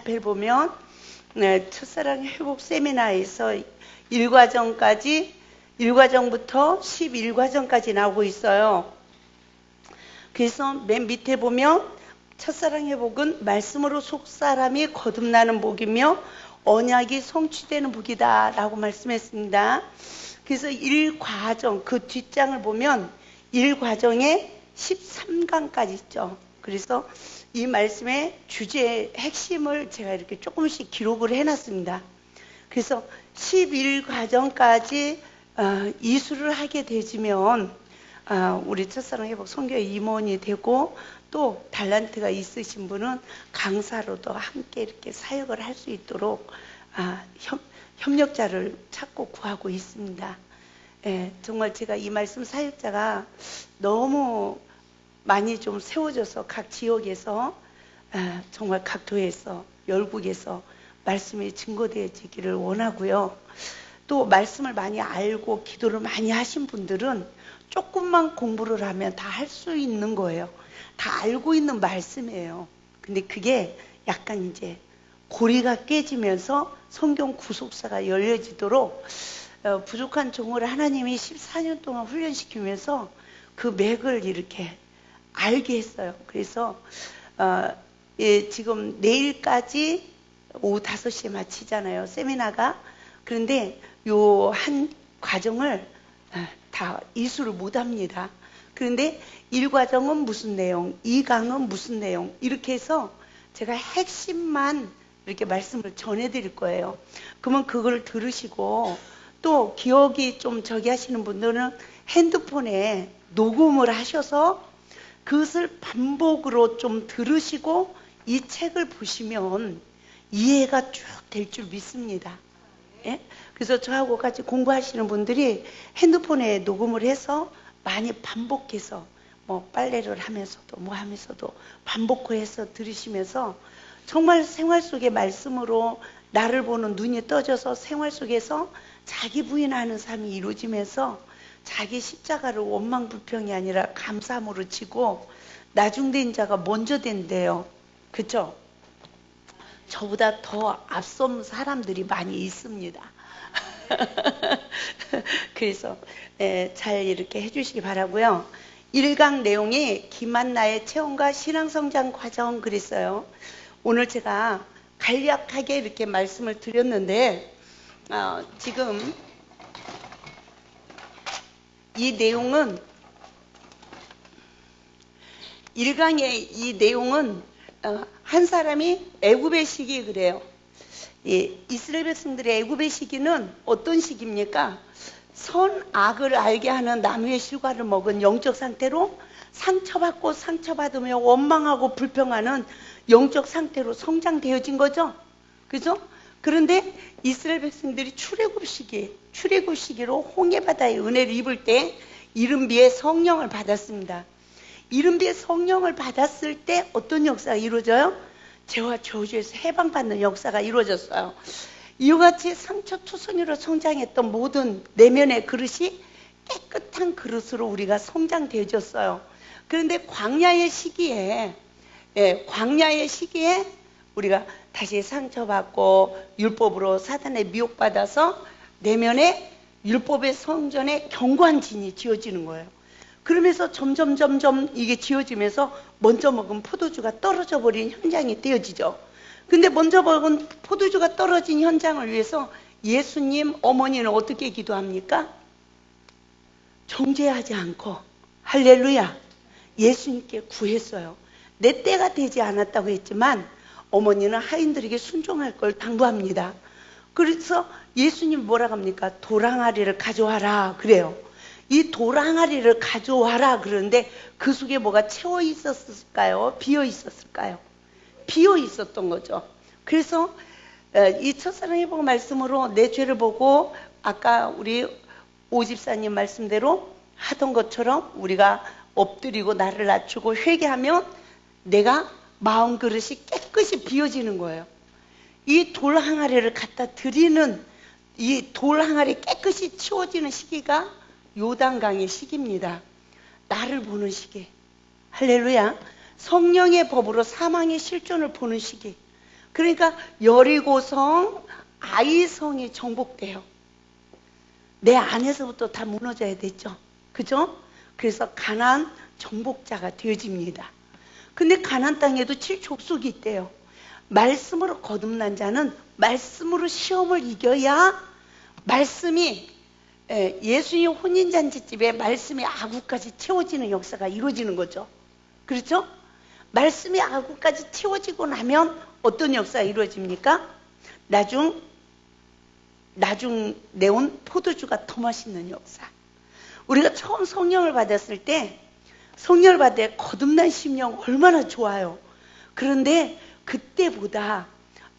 앞에 보면 첫사랑 회복 세미나에서 1과정부터 11과정까지 나오고 있어요. 그래서 맨 밑에 보면 첫사랑 회복은 말씀으로 속사람이 거듭나는 복이며 언약이 성취되는 복이다 라고 말씀했습니다. 그래서 1과정, 그 뒷장을 보면 1과정에 13강까지 있죠. 그래서 이 말씀의 주제의 핵심을 제가 이렇게 조금씩 기록을 해놨습니다. 그래서 11과정까지 이수를 하게 되지면 우리 첫사랑 회복 선교회 임원이 되고, 또 달란트가 있으신 분은 강사로도 함께 이렇게 사역을 할 수 있도록 협력자를 찾고 구하고 있습니다. 정말 제가 이 말씀 사역자가 너무 많이 좀 세워져서 각 지역에서 정말 각 도에서 열국에서 말씀이 증거되어지기를 원하고요. 또 말씀을 많이 알고 기도를 많이 하신 분들은 조금만 공부를 하면 다 할 수 있는 거예요. 다 알고 있는 말씀이에요. 근데 그게 약간 이제 고리가 깨지면서 성경 구속사가 열려지도록 부족한 종을 하나님이 14년 동안 훈련시키면서 그 맥을 이렇게 알게 했어요. 그래서 지금 내일까지 오후 5시에 마치잖아요, 세미나가. 그런데 요 한 과정을 다 이수를 못합니다. 그런데 1과정은 무슨 내용, 2강은 무슨 내용, 이렇게 해서 제가 핵심만 이렇게 말씀을 전해드릴 거예요. 그러면 그걸 들으시고, 또 기억이 좀 저기 하시는 분들은 핸드폰에 녹음을 하셔서 그것을 반복으로 좀 들으시고 이 책을 보시면 이해가 쭉 될 줄 믿습니다. 예? 그래서 저하고 같이 공부하시는 분들이 핸드폰에 녹음을 해서 많이 반복해서 뭐 빨래를 하면서도 뭐 하면서도 반복해서 들으시면서 정말 생활 속의 말씀으로 나를 보는 눈이 떠져서 생활 속에서 자기 부인하는 삶이 이루어지면서 자기 십자가를 원망불평이 아니라 감사함으로 지고 나중된 자가 먼저 된대요. 그렇죠? 저보다 더 앞선 사람들이 많이 있습니다. 그래서 잘 이렇게 해주시기 바라고요. 1강 내용이 김한나의 체험과 신앙성장 과정 그랬어요. 오늘 제가 간략하게 이렇게 말씀을 드렸는데 지금 이 내용은 1강의 이 내용은 한 사람이 애굽의 시기 그래요. 이스라엘 백성들의 애굽의 시기는 어떤 시기입니까? 선악을 알게 하는 나무의 실과를 먹은 영적 상태로 상처받고 상처받으며 원망하고 불평하는 영적 상태로 성장되어진 거죠. 그죠? 그런데 이스라엘 백성들이 출애굽 시기로 홍해바다의 은혜를 입을 때 이른비의 성령을 받았습니다. 이른비의 성령을 받았을 때 어떤 역사가 이루어져요? 죄와 저주에서 해방받는 역사가 이루어졌어요. 이와 같이 상처투성이로 성장했던 모든 내면의 그릇이 깨끗한 그릇으로 우리가 성장되어졌어요. 그런데 광야의 시기에 우리가 다시 상처받고 율법으로 사단에 미혹받아서 내면에 율법의 성전에 견고한 진이 지어지는 거예요. 그러면서 점점 이게 지어지면서 먼저 먹은 포도주가 떨어져 버린 현장이 되어지죠. 근데 먼저 먹은 포도주가 떨어진 현장을 위해서 예수님 어머니는 어떻게 기도합니까? 정죄하지 않고 할렐루야 예수님께 구했어요. 내 때가 되지 않았다고 했지만 어머니는 하인들에게 순종할 걸 당부합니다. 그래서 예수님 뭐라고 합니까? 도랑아리를 가져와라 그래요. 이 도랑아리를 가져와라 그러는데 그 속에 뭐가 채워 있었을까요? 비어 있었을까요? 비어 있었던 거죠. 그래서 이 첫사랑 회복 말씀으로 내 죄를 보고 아까 우리 오집사님 말씀대로 하던 것처럼 우리가 엎드리고 나를 낮추고 회개하면 내가 마음 그릇이 깨끗이 비어지는 거예요. 이 돌 항아리를 갖다 드리는 이 돌 항아리 깨끗이 치워지는 시기가 요단강의 시기입니다. 나를 보는 시기. 할렐루야. 성령의 법으로 사망의 실존을 보는 시기. 그러니까 여리고성, 아이성이 정복돼요. 내 안에서부터 다 무너져야 되죠. 그죠? 그래서 가나안 정복자가 되어집니다. 근데 가나안 땅에도 7족속이 있대요. 말씀으로 거듭난 자는 말씀으로 시험을 이겨야 말씀이 예수님 혼인잔치집에 말씀이 아구까지 채워지는 역사가 이루어지는 거죠. 그렇죠? 말씀이 아구까지 채워지고 나면 어떤 역사가 이루어집니까? 나중 내온 포도주가 더 맛있는 역사. 우리가 처음 성령을 받았을 때 성령을 받을 때 거듭난 심령 얼마나 좋아요. 그런데 그때보다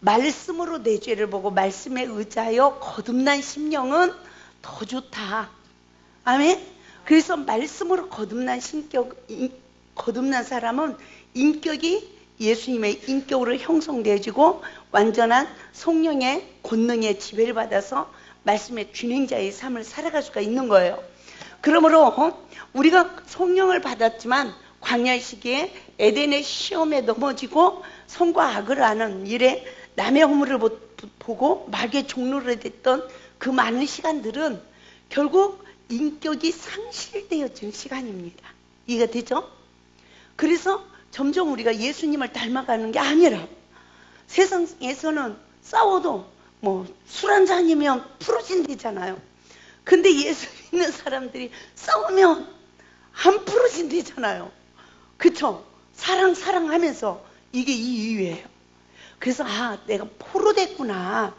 말씀으로 내 죄를 보고 말씀에 의지하여 거듭난 심령은 더 좋다. 아멘. 그래서 말씀으로 거듭난 사람은 인격이 예수님의 인격으로 형성되어지고 완전한 성령의 권능의 지배를 받아서 말씀의 준행자의 삶을 살아갈 수가 있는 거예요. 그러므로 우리가 성령을 받았지만 광야의 시기에 에덴의 시험에 넘어지고 선과 악을 아는 일에 남의 허물을 보고 마귀의 종로를 됐던 그 많은 시간들은 결국 인격이 상실되어진 시간입니다. 이해가 되죠? 그래서 점점 우리가 예수님을 닮아가는 게 아니라 세상에서는 싸워도 뭐 술 한잔이면 풀어진대잖아요. 근데 예수 믿는 사람들이 싸우면 안 풀어진대잖아요. 그쵸? 사랑하면서 이게 이 이유예요. 그래서 내가 포로됐구나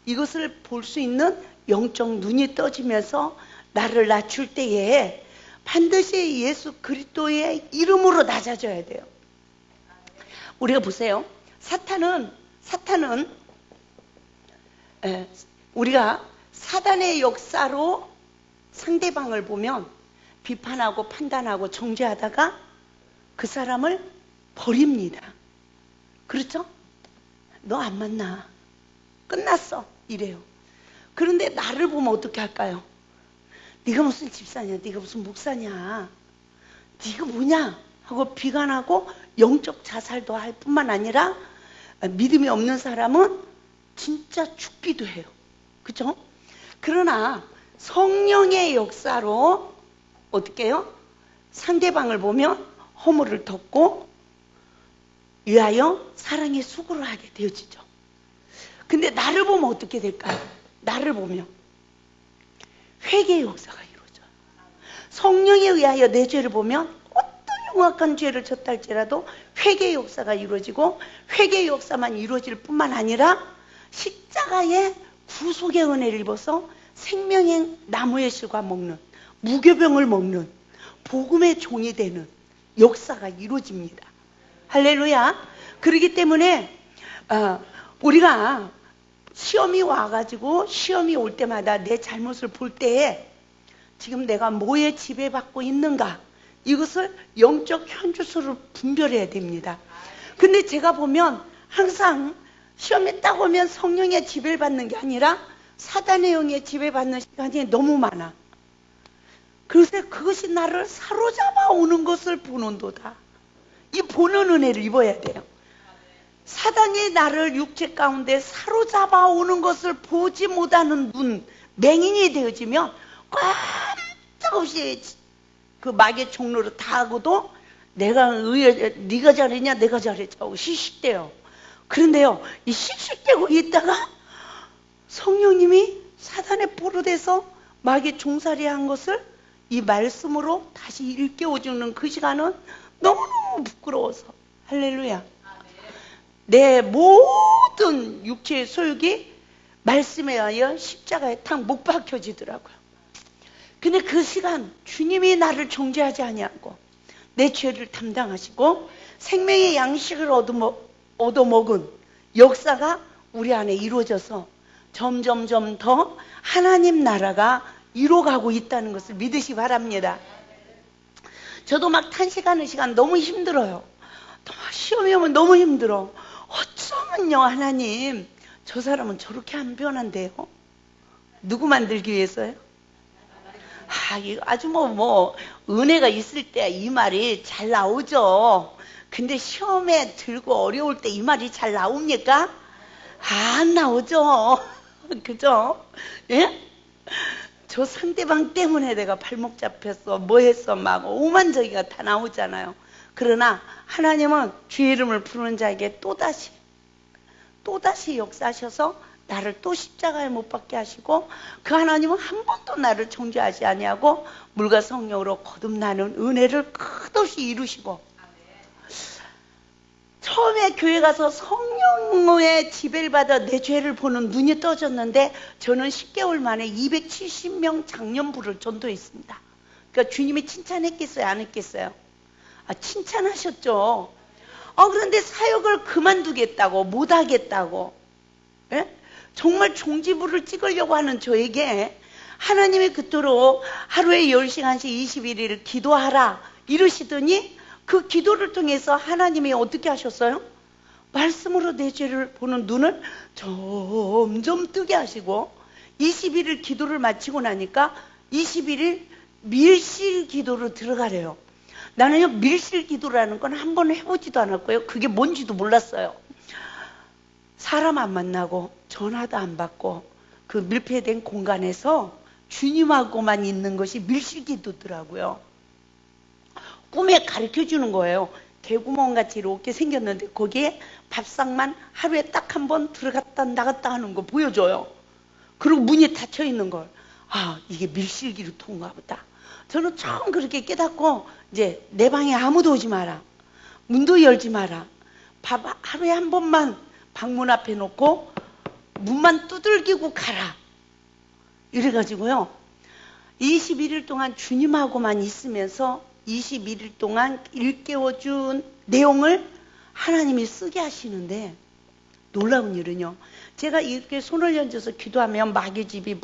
이것을 볼 수 있는 영적 눈이 떠지면서 나를 낮출 때에 반드시 예수 그리스도의 이름으로 낮아져야 돼요. 우리가 보세요. 사탄은 우리가 사단의 역사로 상대방을 보면 비판하고 판단하고 정죄하다가 그 사람을 버립니다. 그렇죠? 너 안 만나. 끝났어. 이래요. 그런데 나를 보면 어떻게 할까요? 네가 무슨 집사냐? 네가 무슨 목사냐? 네가 뭐냐? 하고 비관하고 영적 자살도 할 뿐만 아니라 믿음이 없는 사람은 진짜 죽기도 해요. 그렇죠? 그러나 성령의 역사로 어떻게 해요? 상대방을 보면 허물을 덮고 위하여 사랑의 수고를 하게 되어지죠. 근데 나를 보면 어떻게 될까요? 나를 보면 회개의 역사가 이루어져요. 성령에 의하여 내 죄를 보면 어떤 흉악한 죄를 졌다 할지라도 회개의 역사가 이루어지고 회개의 역사만 이루어질 뿐만 아니라 십자가의 구속의 은혜를 입어서 생명의 나무의 실과 먹는 무교병을 먹는 복음의 종이 되는 역사가 이루어집니다. 할렐루야. 그렇기 때문에 우리가 시험이 와가지고 시험이 올 때마다 내 잘못을 볼 때에 지금 내가 뭐에 지배받고 있는가 이것을 영적 현주소로 분별해야 됩니다. 근데 제가 보면 항상 시험에 딱 오면 성령의 지배를 받는 게 아니라 사단의 영에 지배받는 시간이 너무 많아. 그래서 그것이 나를 사로잡아 오는 것을 보는도다. 이 보는 은혜를 입어야 돼요. 사단이 나를 육체 가운데 사로잡아 오는 것을 보지 못하는 눈, 맹인이 되어지면 꼼짝없이 그 마귀의 종로를 다 하고도 네가 잘했냐 내가 잘했자고 씩씩대요. 그런데요, 이 씩씩대고 있다가 성령님이 사단의 포로돼서 마귀의 종살이 한 것을 이 말씀으로 다시 일깨워주는 그 시간은 너무너무 부끄러워서 할렐루야. 내 모든 육체의 소욕이 말씀에 의하여 십자가에 탁 못 박혀지더라고요. 근데 그 시간 주님이 나를 정죄하지 아니하고 내 죄를 담당하시고 생명의 양식을 얻어먹은 역사가 우리 안에 이루어져서 점점점 더 하나님 나라가 이루어가고 있다는 것을 믿으시 바랍니다. 저도 막 탄식하는 시간 너무 힘들어요. 시험이 오면 너무 힘들어. 어쩌면요, 하나님, 저 사람은 저렇게 안 변한대요. 누구 만들기 위해서요? 아주 은혜가 있을 때 이 말이 잘 나오죠. 근데 시험에 들고 어려울 때 이 말이 잘 나옵니까? 안 나오죠. 그죠? 예? 저 상대방 때문에 내가 발목 잡혔어, 뭐 했어, 막 오만저기가 다 나오잖아요. 그러나 하나님은 주의 이름을 부르는 자에게 또다시 역사하셔서 나를 또 십자가에 못 박게 하시고, 그 하나님은 한 번도 나를 정죄하지 아니하고 물과 성령으로 거듭나는 은혜를 끝없이 이루시고, 처음에 교회 가서 성령의 지배를 받아 내 죄를 보는 눈이 떠졌는데, 저는 10개월 만에 270명 장년부를 전도했습니다. 그러니까 주님이 칭찬했겠어요, 안 했겠어요? 칭찬하셨죠. 그런데 사역을 그만두겠다고, 못하겠다고, 예? 정말 종지부를 찍으려고 하는 저에게 하나님이 그토록 하루에 10시간씩 21일을 기도하라 이러시더니, 그 기도를 통해서 하나님이 어떻게 하셨어요? 말씀으로 내 죄를 보는 눈을 점점 뜨게 하시고, 21일 기도를 마치고 나니까 21일 밀실 기도로 들어가래요. 나는요, 밀실 기도라는 건 한 번 해보지도 않았고요, 그게 뭔지도 몰랐어요. 사람 안 만나고 전화도 안 받고 그 밀폐된 공간에서 주님하고만 있는 것이 밀실 기도더라고요. 꿈에 가르쳐 주는 거예요. 개구멍같이 이렇게 생겼는데 거기에 밥상만 하루에 딱 한 번 들어갔다 나갔다 하는 거 보여줘요. 그리고 문이 닫혀 있는 걸. 이게 밀실기도인가 보다. 저는 처음 그렇게 깨닫고, 이제 내 방에 아무도 오지 마라, 문도 열지 마라, 밥 하루에 한 번만 방문 앞에 놓고 문만 두들기고 가라, 이래가지고요 21일 동안 주님하고만 있으면서 21일 동안 일깨워준 내용을 하나님이 쓰게 하시는데, 놀라운 일은요, 제가 이렇게 손을 얹어서 기도하면 마귀 집이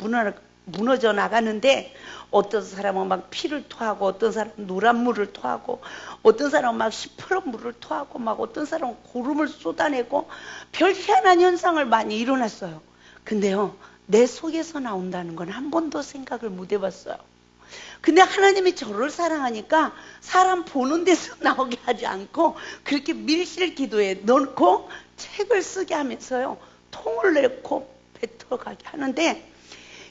무너져 나가는데, 어떤 사람은 막 피를 토하고, 어떤 사람은 노란 물을 토하고, 어떤 사람은 막 시퍼런 물을 토하고, 막 어떤 사람은 고름을 쏟아내고, 별 희한한 현상을 많이 일어났어요. 근데요, 내 속에서 나온다는 건 한 번도 생각을 못 해봤어요. 근데 하나님이 저를 사랑하니까 사람 보는 데서 나오게 하지 않고 그렇게 밀실 기도에 넣고 책을 쓰게 하면서요, 통을 내고 뱉어가게 하는데,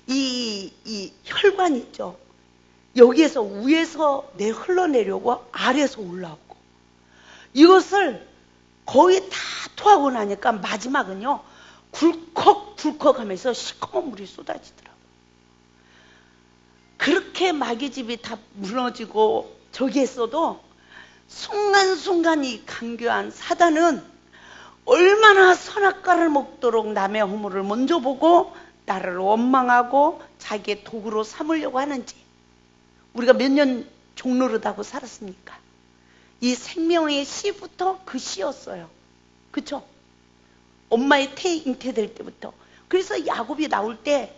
이 혈관 있죠, 여기에서 위에서 내 흘러내려고 아래에서 올라오고, 이것을 거의 다 토하고 나니까 마지막은요 굴컥굴컥 하면서 시커먼 물이 쏟아지더라고요. 그렇게 마귀집이 다 무너지고 저기에서도 순간순간 이 강교한 사단은 얼마나 선악과를 먹도록 남의 허물을 먼저 보고 나를 원망하고 자기의 도구로 삼으려고 하는지. 우리가 몇 년 종노릇하고 살았습니까? 이 생명의 씨부터 그 씨였어요. 그쵸? 엄마의 태 잉태될 때부터. 그래서 야곱이 나올 때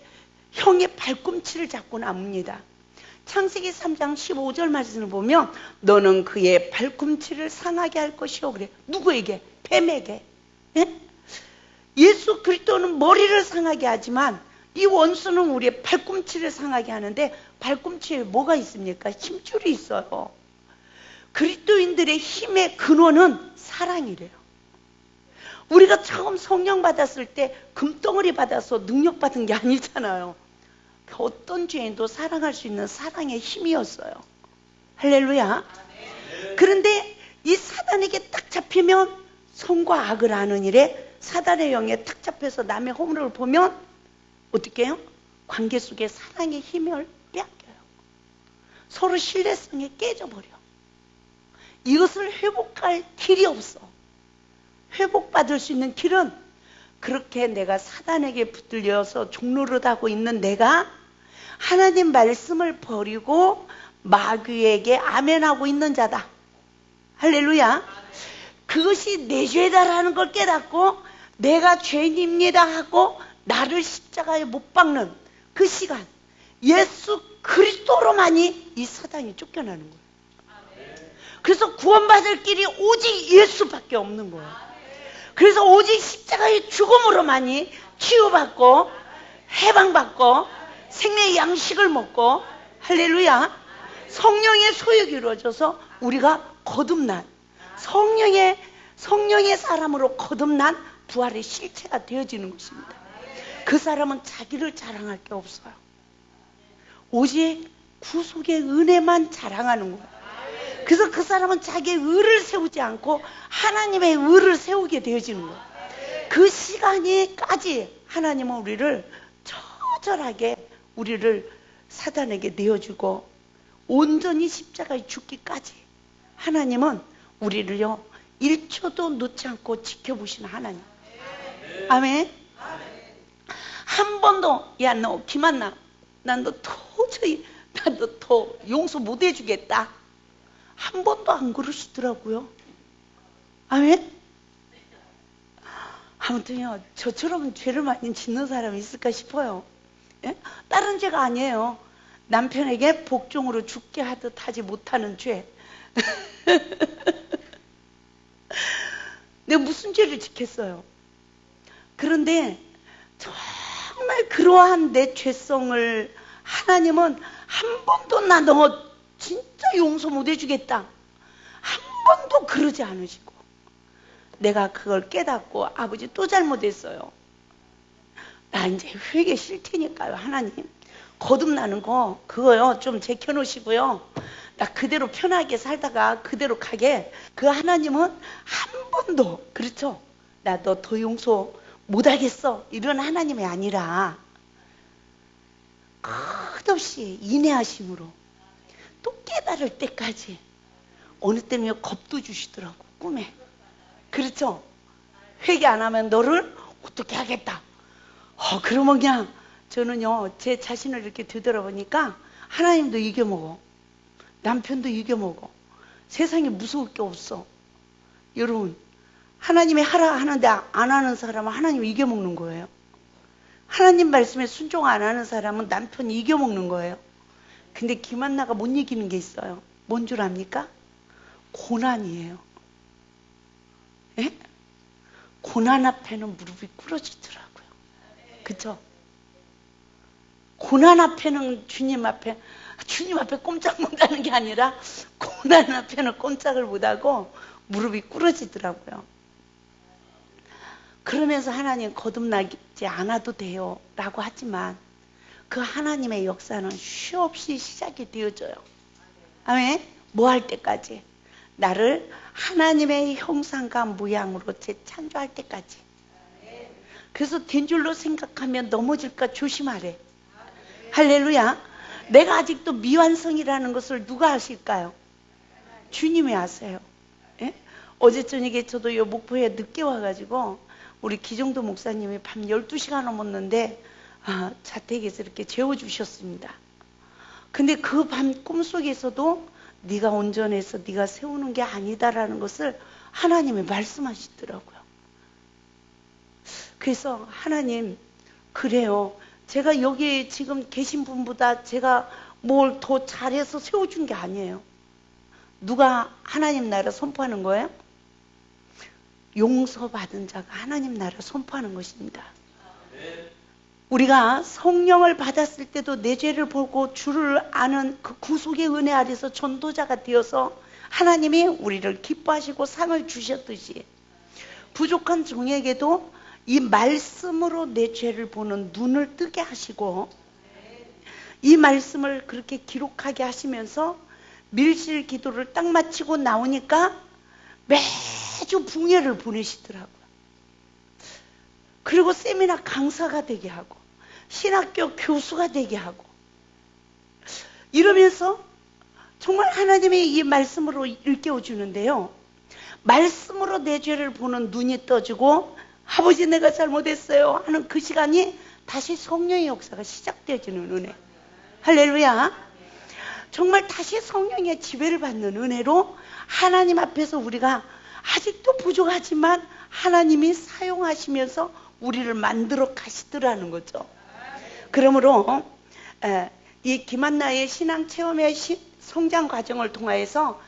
형의 발꿈치를 잡고 나옵니다. 창세기 3장 15절 말씀을 보면 너는 그의 발꿈치를 상하게 할 것이요, 그래. 누구에게? 뱀에게. 예? 예수 그리스도는 머리를 상하게 하지만 이 원수는 우리의 발꿈치를 상하게 하는데, 발꿈치에 뭐가 있습니까? 힘줄이 있어요. 그리스도인들의 힘의 근원은 사랑이래요. 우리가 처음 성령 받았을 때 금덩어리 받아서 능력 받은 게 아니잖아요. 어떤 죄인도 사랑할 수 있는 사랑의 힘이었어요. 할렐루야. 그런데 이 사단에게 딱 잡히면, 선과 악을 아는 일에 사단의 영에 딱 잡혀서 남의 허물을 보면 어떻게 해요? 관계 속에 사랑의 힘을 빼앗겨요. 서로 신뢰성이 깨져버려. 이것을 회복할 길이 없어. 회복받을 수 있는 길은, 그렇게 내가 사단에게 붙들려서 종노릇하고 있는 내가 하나님 말씀을 버리고 마귀에게 아멘하고 있는 자다. 할렐루야. 그것이 내 죄다라는 걸 깨닫고 내가 죄인입니다 하고 나를 십자가에 못 박는 그 시간, 예수 그리스도로만이 이 사단이 쫓겨나는 거예요. 그래서 구원받을 길이 오직 예수밖에 없는 거예요. 그래서 오직 십자가의 죽음으로만이 치유받고 해방받고 생명의 양식을 먹고, 할렐루야, 성령의 소욕이 이루어져서 우리가 거듭난 성령의 사람으로 거듭난 부활의 실체가 되어지는 것입니다. 그 사람은 자기를 자랑할 게 없어요. 오직 구속의 은혜만 자랑하는 거예요. 그래서 그 사람은 자기의 의를 세우지 않고 하나님의 의를 세우게 되어지는 거예요. 그 시간이까지 하나님은 우리를 처절하게 우리를 사단에게 내어주고 온전히 십자가에 죽기까지 하나님은 우리를요 1초도 놓지 않고 지켜보시는 하나님. 아멘. 한 번도 야 너 김한나 난 너 도저히 난 너 더 용서 못 해주겠다 한 번도 안 그러시더라고요. 아멘. 아무튼요 저처럼 죄를 많이 짓는 사람이 있을까 싶어요. 예? 다른 죄가 아니에요. 남편에게 복종으로 죽게 하듯 하지 못하는 죄. 내가 무슨 죄를 지켰어요? 그런데 정말 그러한 내 죄성을 하나님은 한 번도 나 너 진짜 용서 못 해주겠다 한 번도 그러지 않으시고 내가 그걸 깨닫고 아버지 또 잘못했어요. 나 이제 회개 싫다니까요. 하나님 거듭나는 거 그거요 좀 제껴놓으시고요. 나 그대로 편하게 살다가 그대로 가게. 그 하나님은 한 번도 그렇죠. 나 너 더 용서 못하겠어 이런 하나님이 아니라 끝없이 인내하심으로 또 깨달을 때까지 어느 때는 겁도 주시더라고 꿈에. 그렇죠. 회개 안 하면 너를 어떻게 하겠다. 그러면 그냥 저는요 제 자신을 이렇게 되돌아보니까 하나님도 이겨먹어 남편도 이겨먹어 세상에 무서울 게 없어. 여러분 하나님이 하라 하는데 안 하는 사람은 하나님이 이겨먹는 거예요. 하나님 말씀에 순종 안 하는 사람은 남편이 이겨먹는 거예요. 근데 김한나가 못 이기는 게 있어요. 뭔 줄 압니까? 고난이에요. 예? 고난 앞에는 무릎이 꿇어지더라고요. 그쵸? 고난 앞에는 주님 앞에 꼼짝 못하는 게 아니라 고난 앞에는 꼼짝을 못하고 무릎이 꿇어지더라고요. 그러면서 하나님 거듭나지 않아도 돼요 라고 하지만 그 하나님의 역사는 쉬없이 시작이 되어져요. 아멘. 뭐 할 때까지? 나를 하나님의 형상과 모양으로 재창조할 때까지. 그래서 된 줄로 생각하면 넘어질까 조심하래. 할렐루야. 내가 아직도 미완성이라는 것을 누가 아실까요? 주님이 아세요. 예? 어제 저녁에 저도 요 목포에 늦게 와가지고 우리 기정도 목사님이 밤 12시가 넘었는데 자택에서 이렇게 재워주셨습니다. 근데 그 밤 꿈속에서도 네가 온전해서 네가 세우는 게 아니다라는 것을 하나님이 말씀하시더라고요. 그래서 하나님 그래요. 제가 여기 지금 계신 분보다 제가 뭘 더 잘해서 세워준 게 아니에요. 누가 하나님 나라 선포하는 거예요? 용서받은 자가 하나님 나라 선포하는 것입니다. 우리가 성령을 받았을 때도 내 죄를 보고 주를 아는 그 구속의 은혜 아래서 전도자가 되어서 하나님이 우리를 기뻐하시고 상을 주셨듯이 부족한 종에게도 이 말씀으로 내 죄를 보는 눈을 뜨게 하시고 이 말씀을 그렇게 기록하게 하시면서 밀실 기도를 딱 마치고 나오니까 매주 붕예를 보내시더라고요. 그리고 세미나 강사가 되게 하고 신학교 교수가 되게 하고 이러면서 정말 하나님이 이 말씀으로 일깨워주는데요. 말씀으로 내 죄를 보는 눈이 떠지고 아버지 내가 잘못했어요 하는 그 시간이 다시 성령의 역사가 시작되어지는 은혜. 할렐루야. 정말 다시 성령의 지배를 받는 은혜로 하나님 앞에서 우리가 아직도 부족하지만 하나님이 사용하시면서 우리를 만들어 가시더라는 거죠. 그러므로 이 김한나의 신앙 체험의 성장 과정을 통하여서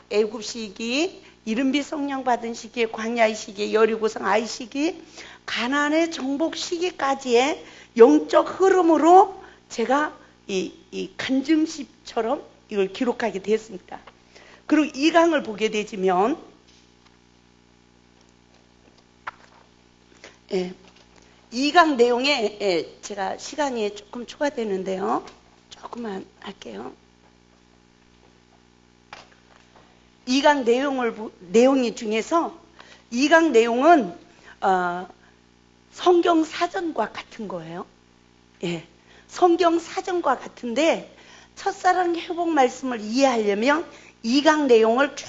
애굽 시기, 이른비 성령 받은 시기, 광야의 시기, 여리고성 아이 시기, 가나안의 정복 시기까지의 영적 흐름으로 제가 이 간증집처럼 이걸 기록하게 되었습니다. 그리고 이 강을 보게 되지면 예, 2강 내용에 제가 시간이 조금 초과되는데요. 조금만 할게요. 2강 내용이 중에서 2강 내용은 성경 사전과 같은 거예요. 예, 성경 사전과 같은데 첫사랑 회복 말씀을 이해하려면 2강 내용을 쭉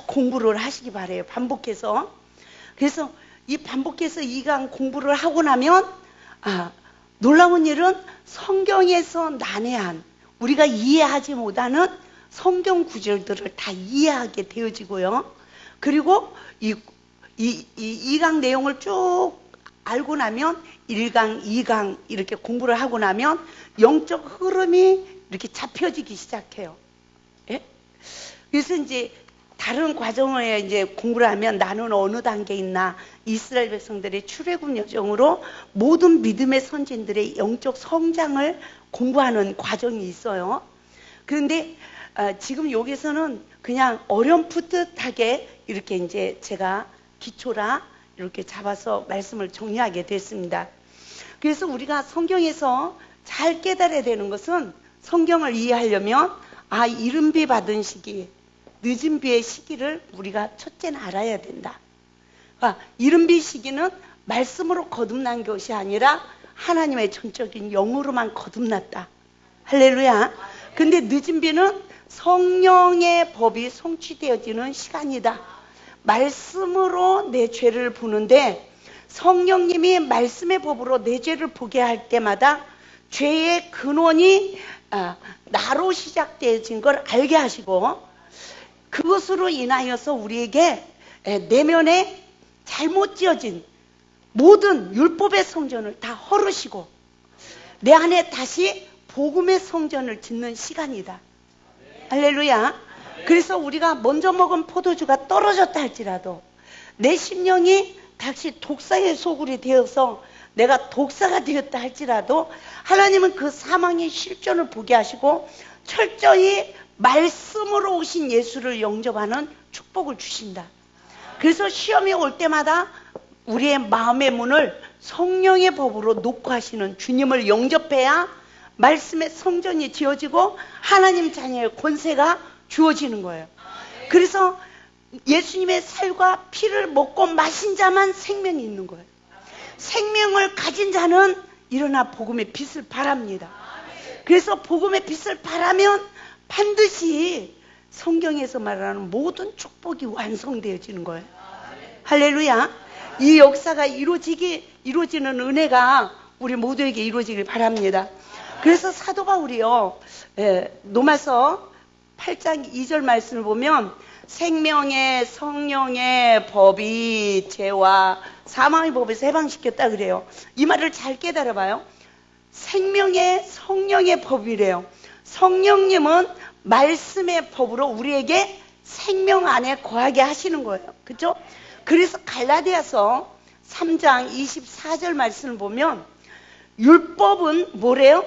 공부를 하시기 바래요. 반복해서. 그래서 이 반복해서 2강 공부를 하고 나면 놀라운 일은 성경에서 난해한 우리가 이해하지 못하는 성경 구절들을 다 이해하게 되어지고요. 그리고 이 2강 내용을 쭉 알고 나면 1강, 2강 이렇게 공부를 하고 나면 영적 흐름이 이렇게 잡혀지기 시작해요. 예? 그래서 이제 다른 과정을 이제 공부를 하면 나는 어느 단계에 있나, 이스라엘 백성들의 출애굽 여정으로 모든 믿음의 선진들의 영적 성장을 공부하는 과정이 있어요. 그런데 지금 여기서는 그냥 어렴풋하게 이렇게 이제 제가 기초라 이렇게 잡아서 말씀을 정리하게 됐습니다. 그래서 우리가 성경에서 잘 깨달아야 되는 것은 성경을 이해하려면 이른 비 받은 시기, 늦은 비의 시기를 우리가 첫째는 알아야 된다. 이른 비 시기는 말씀으로 거듭난 것이 아니라 하나님의 전적인 영으로만 거듭났다. 할렐루야. 근데 늦은 비는 성령의 법이 성취되어지는 시간이다. 말씀으로 내 죄를 보는데 성령님이 말씀의 법으로 내 죄를 보게 할 때마다 죄의 근원이 나로 시작되어진 걸 알게 하시고 그것으로 인하여서 우리에게 내면에 잘못 지어진 모든 율법의 성전을 다 헐으시고 내 안에 다시 복음의 성전을 짓는 시간이다. 할렐루야. 그래서 우리가 먼저 먹은 포도주가 떨어졌다 할지라도 내 심령이 다시 독사의 소굴이 되어서 내가 독사가 되었다 할지라도 하나님은 그 사망의 실존을 보게 하시고 철저히 말씀으로 오신 예수를 영접하는 축복을 주신다. 그래서 시험이 올 때마다 우리의 마음의 문을 성령의 법으로 놓고 하시는 주님을 영접해야 말씀의 성전이 지어지고 하나님 자녀의 권세가 주어지는 거예요. 그래서 예수님의 살과 피를 먹고 마신 자만 생명이 있는 거예요. 생명을 가진 자는 일어나 복음의 빛을 발합니다. 그래서 복음의 빛을 발하면 반드시 성경에서 말하는 모든 축복이 완성되어지는 거예요. 할렐루야. 이 역사가 이루어지는 은혜가 우리 모두에게 이루어지길 바랍니다. 그래서 사도 바울이요, 로마서 8장 2절 말씀을 보면 생명의 성령의 법이 죄와 사망의 법에서 해방시켰다 그래요. 이 말을 잘 깨달아 봐요. 생명의 성령의 법이래요. 성령님은 말씀의 법으로 우리에게 생명 안에 거하게 하시는 거예요. 그렇죠? 그래서 갈라디아서 3장 24절 말씀을 보면 율법은 뭐래요?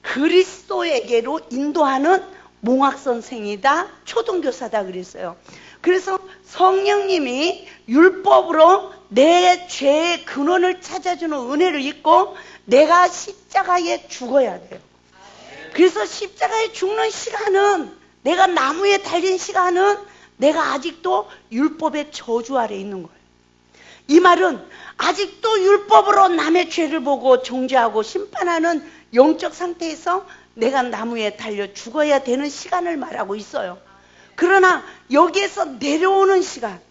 그리스도에게로 인도하는 몽학선생이다, 초등교사다 그랬어요. 그래서 성령님이 율법으로 내 죄의 근원을 찾아주는 은혜를 입고 내가 십자가에 죽어야 돼요. 그래서 십자가에 죽는 시간은, 내가 나무에 달린 시간은 내가 아직도 율법의 저주 아래 있는 거예요. 이 말은 아직도 율법으로 남의 죄를 보고 정죄하고 심판하는 영적 상태에서 내가 나무에 달려 죽어야 되는 시간을 말하고 있어요. 그러나 여기에서 내려오는 시간,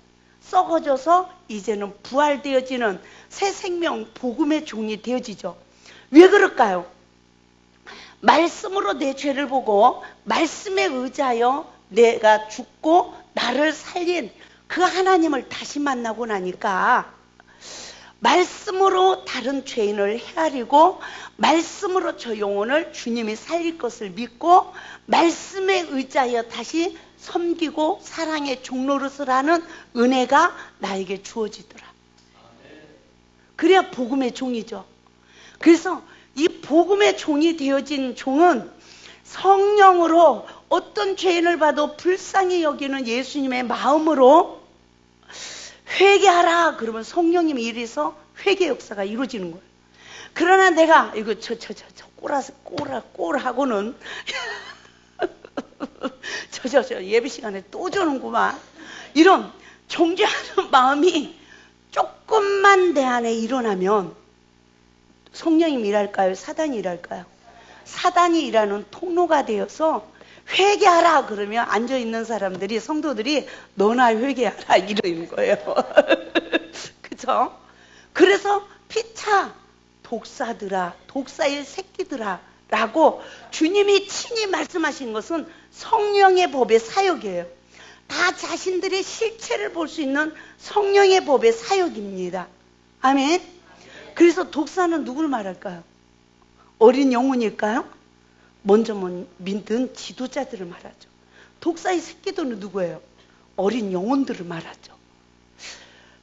썩어져서 이제는 부활되어지는 새 생명, 복음의 종이 되어지죠. 왜 그럴까요? 말씀으로 내 죄를 보고 말씀에 의지하여 내가 죽고 나를 살린 그 하나님을 다시 만나고 나니까 말씀으로 다른 죄인을 헤아리고 말씀으로 저 영혼을 주님이 살릴 것을 믿고 말씀에 의지하여 다시 섬기고 사랑의 종노릇을 하는 은혜가 나에게 주어지더라. 그래야 복음의 종이죠. 그래서 이 복음의 종이 되어진 종은 성령으로 어떤 죄인을 봐도 불쌍히 여기는 예수님의 마음으로 회개하라 그러면 성령님이 이래서 회개 역사가 이루어지는 거예요. 그러나 내가 이거 꼬라하고는 저 예배 시간에 또 저는구만. 이런 정죄하는 마음이 조금만 내 안에 일어나면 성령님이 일할까요? 사단이 일할까요? 사단이 일하는 통로가 되어서 회개하라 그러면 앉아있는 사람들이, 성도들이 너나 회개하라 이러는 거예요. 그죠? 그래서 피차 독사들아, 독사의 새끼들아 라고 주님이 친히 말씀하신 것은 성령의 법의 사역이에요. 다 자신들의 실체를 볼 수 있는 성령의 법의 사역입니다. 아멘. 그래서 독사는 누구를 말할까요? 어린 영혼일까요? 먼저 믿는 지도자들을 말하죠. 독사의 새끼들은 누구예요? 어린 영혼들을 말하죠.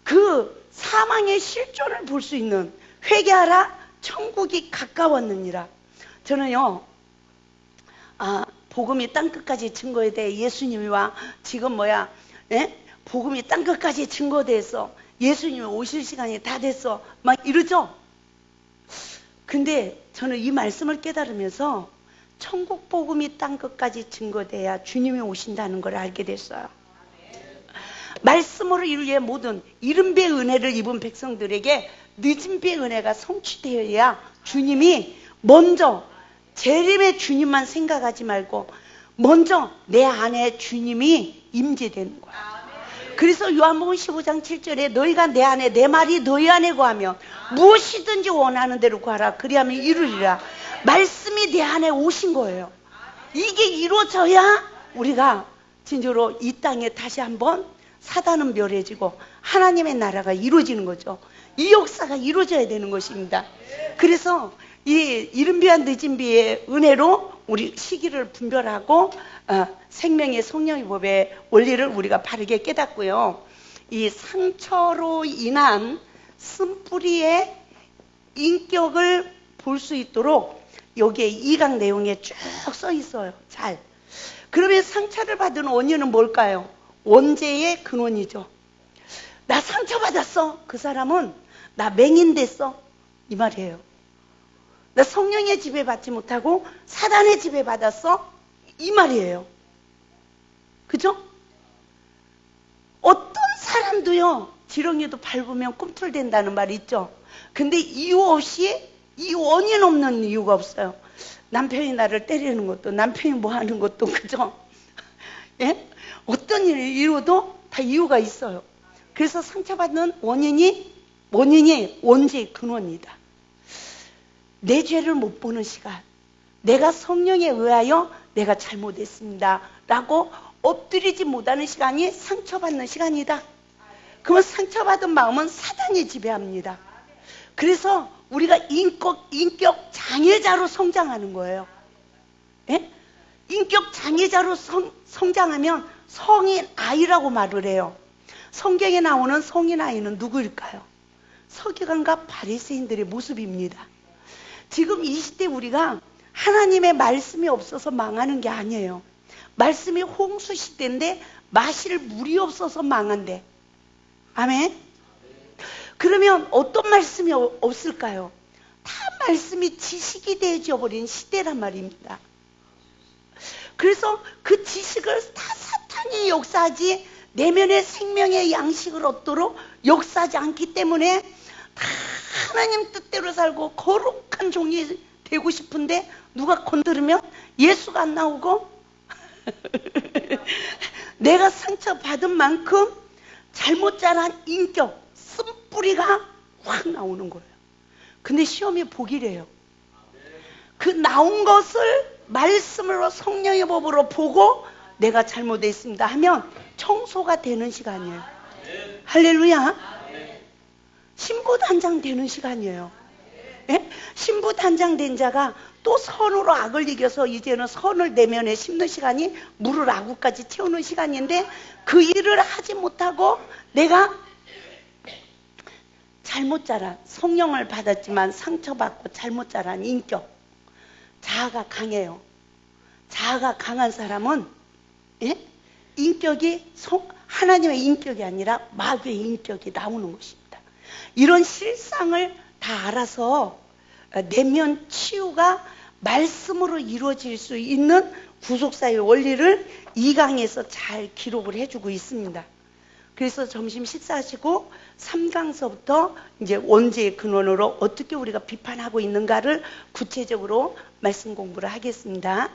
그 사망의 실존을 볼 수 있는, 회개하라 천국이 가까웠느니라. 저는요, 복음이 땅끝까지 증거돼, 예수님이와 지금 복음이 땅끝까지 증거돼서 예수님이 오실 시간이 다 됐어 막 이러죠. 근데 저는 이 말씀을 깨달으면서 천국 복음이 땅끝까지 증거돼야 주님이 오신다는 걸 알게 됐어요. 말씀으로 이루의 모든 이른 배의 은혜를 입은 백성들에게 늦은 배의 은혜가 성취되어야 주님이 먼저, 재림의 주님만 생각하지 말고 먼저 내 안에 주님이 임재되는 거야. 그래서 요한복음 15장 7절에 너희가 내 안에, 내 말이 너희 안에 거하면 무엇이든지 원하는 대로 구하라 그리하면 이루리라. 말씀이 내 안에 오신 거예요. 이게 이루어져야 우리가 진짜로 이 땅에 다시 한번 사단은 멸해지고 하나님의 나라가 이루어지는 거죠. 이 역사가 이루어져야 되는 것입니다. 그래서 이 이른 비와 늦은 비의 은혜로 우리 시기를 분별하고 생명의 성령의 법의 원리를 우리가 바르게 깨닫고요. 이 상처로 인한 쓴뿌리의 인격을 볼 수 있도록 여기에 2강 내용에 쭉 써 있어요. 잘. 그러면 상처를 받은 원인은 뭘까요? 원죄의 근원이죠. 나 상처받았어. 그 사람은 나 맹인됐어. 이 말이에요. 나 성령의 지배받지 못하고 사단의 지배받았어. 이 말이에요. 그죠? 어떤 사람도요, 지렁이도 밟으면 꿈틀댄다는 말이 있죠. 근데 이유 없이, 이 원인 없는 이유가 없어요. 남편이 나를 때리는 것도, 남편이 뭐 하는 것도, 그죠? 예? 어떤 일을 이루어도 다 이유가 있어요. 그래서 상처받는 원인이 원죄의 근원이다. 내 죄를 못 보는 시간, 내가 성령에 의하여 내가 잘못했습니다 라고 엎드리지 못하는 시간이 상처받는 시간이다. 그러면 상처받은 마음은 사단이 지배합니다. 그래서 우리가 인격 장애자로 성장하는 거예요. 예? 인격 장애자로 성장하면 성인 아이라고 말을 해요. 성경에 나오는 성인 아이는 누구일까요? 서기관과 바리새인들의 모습입니다. 지금 이 시대 우리가 하나님의 말씀이 없어서 망하는 게 아니에요. 말씀이 홍수 시대인데 마실 물이 없어서 망한대. 아멘. 그러면 어떤 말씀이 없을까요? 다 말씀이 지식이 되어버린 시대란 말입니다. 그래서 그 지식을 다 사탄이 역사하지 내면의 생명의 양식을 얻도록 역사하지 않기 때문에 다 하나님 뜻대로 살고 거룩한 종이 되고 싶은데 누가 건드리면 예수가 안 나오고 내가 상처받은 만큼 잘못 자란 인격, 쓴뿌리가 확 나오는 거예요. 근데 시험이 복이래요. 그 나온 것을 말씀으로 성령의 법으로 보고 내가 잘못했습니다 하면 청소가 되는 시간이에요. 할렐루야. 신부단장 되는 시간이에요. 예? 신부단장 된 자가 또 선으로 악을 이겨서 이제는 선을 내면에 심는 시간이 물을 아구까지 채우는 시간인데 그 일을 하지 못하고 내가 잘못 자란, 성령을 받았지만 상처받고 잘못 자란 인격, 자아가 강해요. 자아가 강한 사람은 인격이 하나님의 인격이 아니라 마귀의 인격이 나오는 것입니다. 이런 실상을 다 알아서 내면 치유가 말씀으로 이루어질 수 있는 구속사의 원리를 2강에서 잘 기록을 해주고 있습니다. 그래서 점심 식사하시고 3강서부터 이제 원죄의 근원으로 어떻게 우리가 비판하고 있는가를 구체적으로 말씀 공부를 하겠습니다.